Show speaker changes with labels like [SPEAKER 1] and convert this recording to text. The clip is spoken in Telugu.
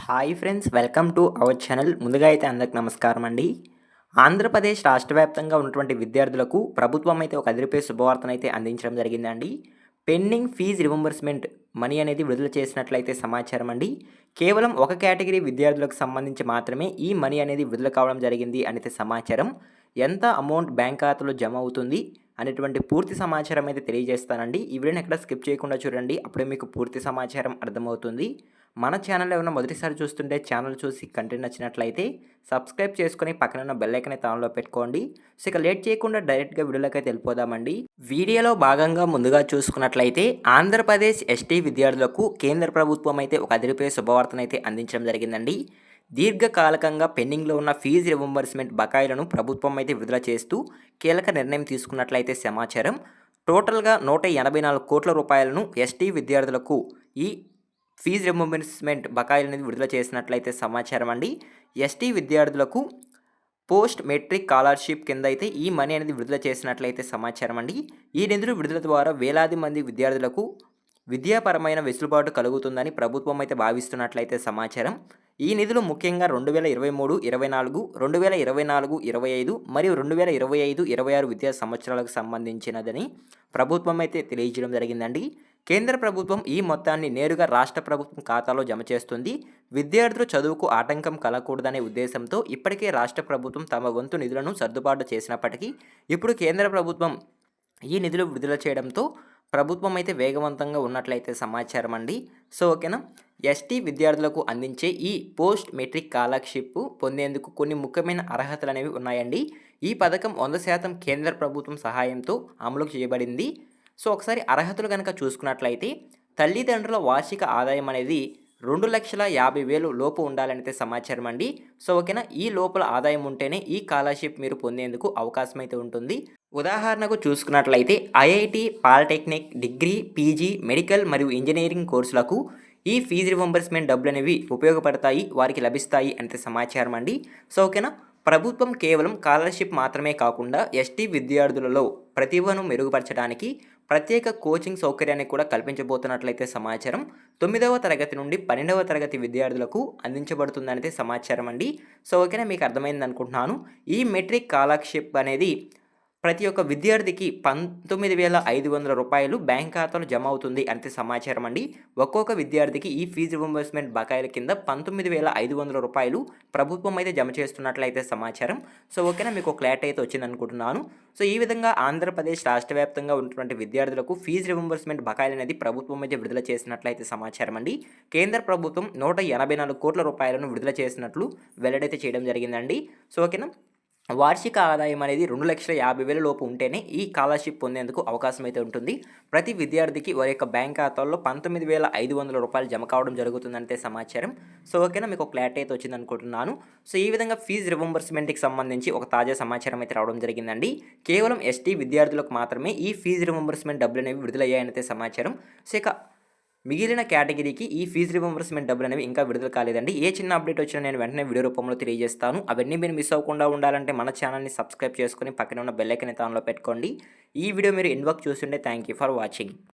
[SPEAKER 1] Hi friends, welcome to our channel. ముందుగా అయితే అందరికి నమస్కారం అండి. ఆంధ్రప్రదేశ్ రాష్ట్ర వ్యాప్తంగా ఉన్నటువంటి విద్యార్థులకు ప్రభుత్వం అయితే ఒక అదిరిపోయే శుభవార్తను అయితే అందించడం జరిగిందండి. పెండింగ్ ఫీజు రియంబర్స్మెంట్ మనీ అనేది విడుదల చేసినట్లయితే సమాచారం అండి. కేవలం ఒక కేటగిరీ విద్యార్థులకు సంబంధించి మాత్రమే ఈ మనీ అనేది విడుదల కావడం జరిగింది అనేది సమాచారం. ఎంత అమౌంట్ బ్యాంక్ ఖాతాలో జమ అవుతుంది అనేటువంటి పూర్తి సమాచారం అయితే తెలియజేస్తానండి. ఈ వీడియోని ఎక్కడ స్కిప్ చేయకుండా చూడండి, అప్పుడే మీకు పూర్తి సమాచారం అర్థమవుతుంది. మన ఛానల్ ఏమైనా మొదటిసారి చూస్తుంటే ఛానల్ చూసి కంటెంట్ నచ్చినట్లయితే సబ్స్క్రైబ్ చేసుకొని పక్కన ఉన్న బెల్ ఐకాన్ అయితే ఆన్లో పెట్టుకోండి. సో ఇక లేట్ చేయకుండా డైరెక్ట్గా వీడియోలోకి అయితే వెళ్ళిపోదామండి. వీడియోలో భాగంగా ముందుగా చూసుకున్నట్లయితే ఆంధ్రప్రదేశ్ ఎస్టీ విద్యార్థులకు కేంద్ర ప్రభుత్వం అయితే ఒక అదిరిపోయే శుభవార్తను అయితే అందించడం జరిగిందండి. దీర్ఘకాలికంగా పెండింగ్లో ఉన్న ఫీజు రియంబర్స్మెంట్ బకాయిలను ప్రభుత్వం అయితే విడుదల చేస్తూ కీలక నిర్ణయం తీసుకున్నట్లయితే సమాచారం. టోటల్గా 184 కోట్ల రూపాయలను ఎస్టీ విద్యార్థులకు ఈ ఫీజు రియంబర్స్మెంట్ బకాయిలు అనేది విడుదల చేసినట్లయితే సమాచారం అండి. ఎస్టీ విద్యార్థులకు పోస్ట్ మెట్రిక్ స్కాలర్షిప్ కింద అయితే ఈ మనీ అనేది విడుదల చేసినట్లయితే సమాచారం అండి. ఈ నిధులు విడుదల ద్వారా వేలాది మంది విద్యార్థులకు విద్యాపరమైన వెసులుబాటు కలుగుతుందని ప్రభుత్వం అయితే భావిస్తున్నట్లయితే సమాచారం. ఈ నిధులు ముఖ్యంగా 2023-24, 2024-25 మరియు 2025-26 విద్యా సంవత్సరాలకు సంబంధించినదని ప్రభుత్వం అయితే తెలియజేయడం జరిగిందండి. కేంద్ర ప్రభుత్వం ఈ మొత్తాన్ని నేరుగా రాష్ట్ర ప్రభుత్వం ఖాతాలో జమ చేస్తుంది. విద్యార్థుల చదువుకు ఆటంకం కలగకూడదనే ఉద్దేశంతో ఇప్పటికే రాష్ట్ర ప్రభుత్వం తమ వంతు నిధులను సర్దుబాటు చేసినప్పటికీ ఇప్పుడు కేంద్ర ప్రభుత్వం ఈ నిధులు విడుదల చేయడంతో ప్రభుత్వం అయితే వేగవంతంగా ఉన్నట్లయితే సమాచారం అండి. సో ఓకేనా, ఎస్టీ విద్యార్థులకు అందించే ఈ పోస్ట్ మెట్రిక్ స్కాలర్షిప్ పొందేందుకు కొన్ని ముఖ్యమైన అర్హతలు అనేవి ఉన్నాయండి. ఈ పథకం 100% కేంద్ర ప్రభుత్వం సహాయంతో అమలు చేయబడింది. సో ఒకసారి అర్హతలు కనుక చూసుకున్నట్లయితే తల్లిదండ్రుల వార్షిక ఆదాయం అనేది 2,50,000 లోపు ఉండాలనైతే సమాచారం అండి. సో ఓకేనా, ఈ లోపల ఆదాయం ఉంటేనే ఈ స్కాలర్షిప్ మీరు పొందేందుకు అవకాశం అయితే ఉంటుంది. ఉదాహరణకు చూసుకున్నట్లయితే IIT, polytechnic, degree, PG, medical మరియు ఇంజనీరింగ్ కోర్సులకు ఈ ఫీజు రియంబర్స్మెంట్ డబ్బులు అనేవి ఉపయోగపడతాయి, వారికి లభిస్తాయి అంటే సమాచారం అండి. సో ఓకేనా, ప్రభుత్వం కేవలం స్కాలర్షిప్ మాత్రమే కాకుండా ఎస్టీ విద్యార్థులలో ప్రతిభను మెరుగుపరచడానికి ప్రత్యేక కోచింగ్ సౌకర్యాన్ని కూడా కల్పించబోతున్నట్లయితే సమాచారం. 9వ తరగతి నుండి 12వ తరగతి విద్యార్థులకు అందించబడుతుందనైతే సమాచారం అండి. సో ఓకేనా, మీకు అర్థమైంది అనుకుంటున్నాను. ఈ మెట్రిక్ స్కాలర్షిప్ అనేది ప్రతి ఒక్క విద్యార్థికి 19,500 రూపాయలు బ్యాంక్ ఖాతాలో జమ అవుతుంది అంటే సమాచారం అండి. ఒక్కొక్క విద్యార్థికి ఈ ఫీజు రియంబర్స్మెంట్ బకాయిల కింద 19,500 రూపాయలు ప్రభుత్వం అయితే జమ చేస్తున్నట్లయితే సమాచారం. సో ఓకేనా, మీకు క్లారిటీ అయితే వచ్చింది అనుకుంటున్నాను. సో ఈ విధంగా ఆంధ్రప్రదేశ్ రాష్ట్ర వ్యాప్తంగా ఉన్నటువంటి విద్యార్థులకు ఫీజు రియంబర్స్మెంట్ బకాయిలు అనేది ప్రభుత్వం అయితే విడుదల చేసినట్లయితే సమాచారం అండి. కేంద్ర ప్రభుత్వం 184 కోట్ల రూపాయలను విడుదల చేసినట్లు వెల్లడైతే చేయడం జరిగిందండి. సో ఓకేనా, వార్షిక ఆదాయం అనేది 2,50,000 లోపు ఉంటేనే ఈ స్కాలర్షిప్ పొందేందుకు అవకాశం అయితే ఉంటుంది. ప్రతి విద్యార్థికి వారి యొక్క బ్యాంక్ ఖాతాల్లో 19,500 రూపాయలు జమ కావడం జరుగుతుందంటే సమాచారం. సో ఓకేనా, మీకు క్లారిటీ అయితే వచ్చింది అనుకుంటున్నాను. సో ఈ విధంగా ఫీజు రియంబర్స్మెంట్కి సంబంధించి ఒక తాజా సమాచారం అయితే రావడం జరిగిందండి. కేవలం ఎస్టీ విద్యార్థులకు మాత్రమే ఈ ఫీజు రియంబర్స్మెంట్ డబ్బులు అనేవి విడుదలయ్యాయనైతే సమాచారం. సో ఇక మిగిలిన కేటగిరీకి ఈ ఫీజు రియంబర్స్మెంట్ డబ్బులు అనేవి ఇంకా విడుదల కాలేదండి. ఏ చిన్న అప్డేట్ వచ్చినా నేను వెంటనే వీడియో రూపంలో తెలియజేస్తాను. అవన్నీ మీరు మిస్ అవ్వకుండా ఉండాలంటే మన ఛానల్ని సబ్స్క్రైబ్ చేసుకొని పక్కన ఉన్న బెల్ ఐకాన్ అయితే ఆన్లో పెట్టుకోండి. ఈ వీడియో మీరు ఎండ్ వరకు చూస్తుంటే థ్యాంక్ యూ ఫర్ వాచింగ్.